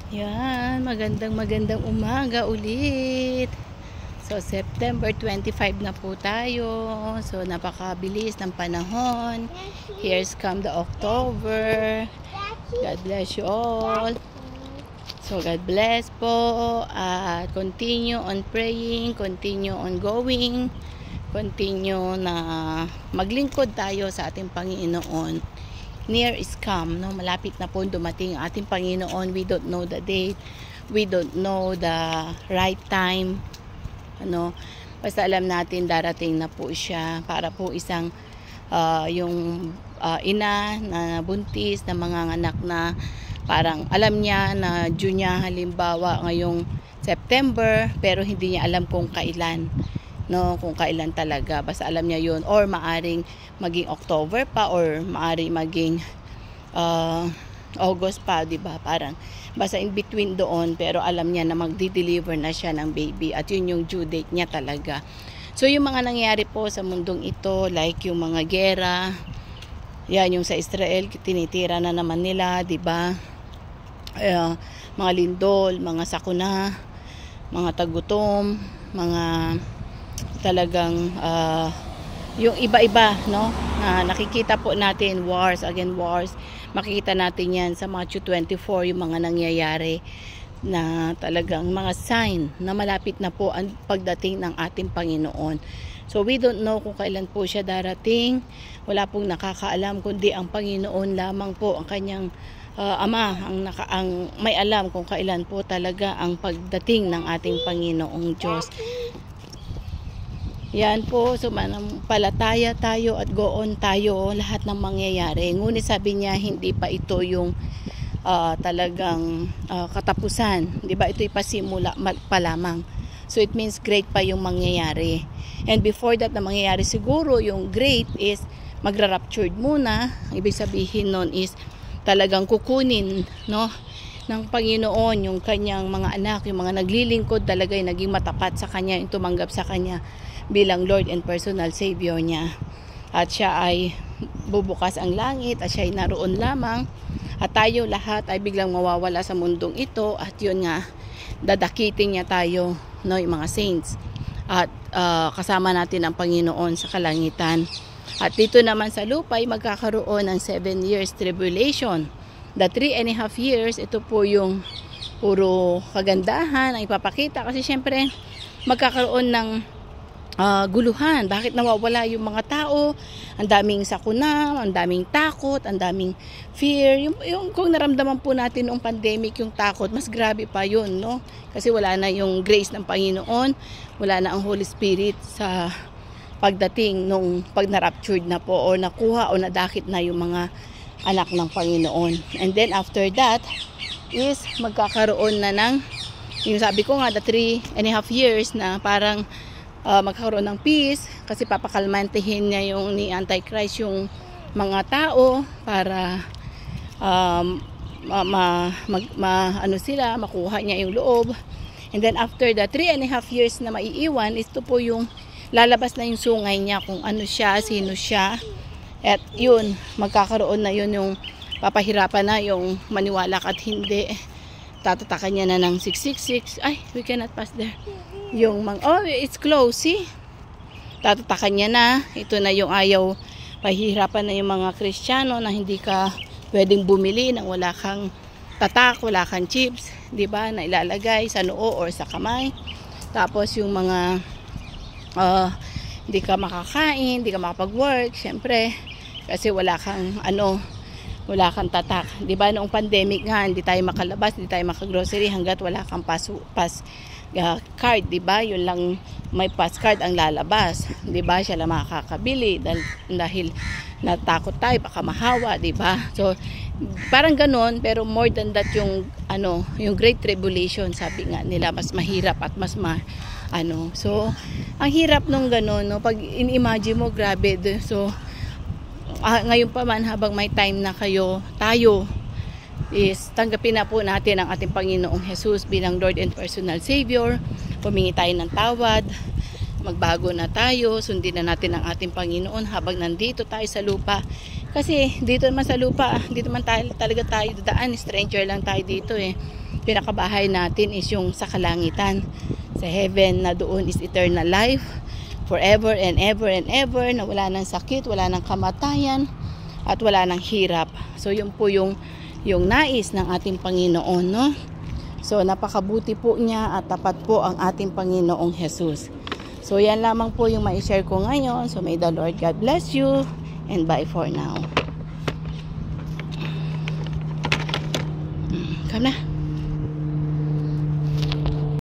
Yan, magandang umaga ulit. So, September 25 na po tayo. So, napakabilis ng panahon. Here's come the October. God bless you all. So, God bless po. At continue on praying, continue on going, continue na maglingkod tayo sa ating Panginoon. Near is come, no? Malapit na po dumating ang ating Panginoon. We don't know the date, we don't know the right time, ano, basta alam natin darating na po siya para po isang yung ina na buntis na mga anak na parang alam niya na due niya halimbawa ngayong September pero hindi niya alam kung kailan, no, kung kailan talaga, basta alam niya yun, or maaring maging October pa or maaring maging August pa, di ba? Parang basta in between doon, pero alam niya na magdi-deliver na siya ng baby at yun yung due date niya talaga. So yung mga nangyayari po sa mundong ito, like yung mga gera, yan yung sa Israel, tinitira na naman nila, di ba? Mga lindol, mga sakuna, mga tagutom, mga talagang yung iba-iba, no, na nakikita po natin, wars again wars, makikita natin yan sa Matthew 24, yung mga nangyayari na talagang mga sign na malapit na po ang pagdating ng ating Panginoon. So we don't know kung kailan po siya darating, wala pong nakakaalam kundi ang Panginoon lamang po, ang kanyang Ama ang may alam kung kailan po talaga ang pagdating ng ating Panginoong Diyos. Yan po, so manampalataya tayo at go on tayo lahat ng mangyayari. Ngunit sabi niya, hindi pa ito yung talagang katapusan. Diba? Ito'y pasimula pa lamang. So it means great pa yung mangyayari. And before that na mangyayari, siguro yung great is magra-raptured muna. Ibig sabihin nun is talagang kukunin, no, ng Panginoon yung kanyang mga anak, yung mga naglilingkod talaga yung naging matapat sa kanya, yung tumanggap sa kanya bilang Lord and personal Savior niya. At siya ay bubukas ang langit at siya ay naroon lamang at tayo lahat ay biglang mawawala sa mundong ito at yun nga, dadakitin niya tayo, no, yung mga saints at kasama natin ang Panginoon sa kalangitan. At dito naman sa lupa ay magkakaroon ng 7 years tribulation. The 3.5 years, ito po yung puro kagandahan ang ipapakita kasi syempre magkakaroon ng guluhan. Bakit nawawala yung mga tao? Ang daming sakuna, ang daming takot, ang daming fear. Yung kung naramdaman po natin noong pandemic yung takot, mas grabe pa yun, no? Kasi wala na yung grace ng Panginoon, wala na ang Holy Spirit sa pagdating nung pag na-raptured na po o nakuha o nadakit na yung mga anak ng Panginoon. And then after that is magkakaroon na ng, yung sabi ko nga, the 3.5 years na parang magkakaroon ng peace kasi papakalmantihin niya yung ni Antichrist yung mga tao para ano sila, makuha niya yung loob. And then after the 3.5 years na maiiwan, ito po yung lalabas na yung sungay niya kung ano siya, sino siya. At yun, magkakaroon na yun yung papahirapan na yung maniwala at hindi. Tatatakan niya na ng 666. Ay, we cannot pass there. Yung oh, it's close, see? Tatatakan niya na. Ito na yung ayaw, pahihirapan na yung mga Kristiyano na hindi ka pwedeng bumili nang wala kang tatak, wala kang chips, di ba, na ilalagay sa noo or sa kamay. Tapos yung mga hindi ka makakain, hindi ka makapag-work, syempre, kasi wala kang wala kang tatak. 'Di ba noong pandemic nga, hindi tayo makalabas, hindi tayo makagrocery hangga't wala kang pass card, 'di ba? Yun lang, may pass card ang lalabas, 'di ba? Siya lang makakabili dahil natakot tayo baka mahawa, 'di ba? So parang ganoon, pero more than that yung yung Great Tribulation, sabi nga nila mas mahirap at mas so ang hirap nung gano'n, no? Pag in-imagine mo, grabe. So ngayon pa man, habang may time na tayo is tanggapin na po natin ang ating Panginoong Jesus bilang Lord and personal Savior. Humingi tayo ng tawad, magbago na tayo, sundin na natin ang ating Panginoon habang nandito tayo sa lupa. Kasi dito naman sa lupa, dito man talaga tayo dadaan, stranger lang tayo dito eh. Pinakabahay natin is yung sa kalangitan. Sa heaven na doon is eternal life, forever and ever, na wala ng sakit, wala ng kamatayan, at wala ng hirap. So yun po yung nais ng ating Panginoon, no? So napakabuti po niya at tapat po ang ating Panginoong Jesus. So yan lamang po yung mai-share ko ngayon. So may the Lord God bless you and bye for now. Come na.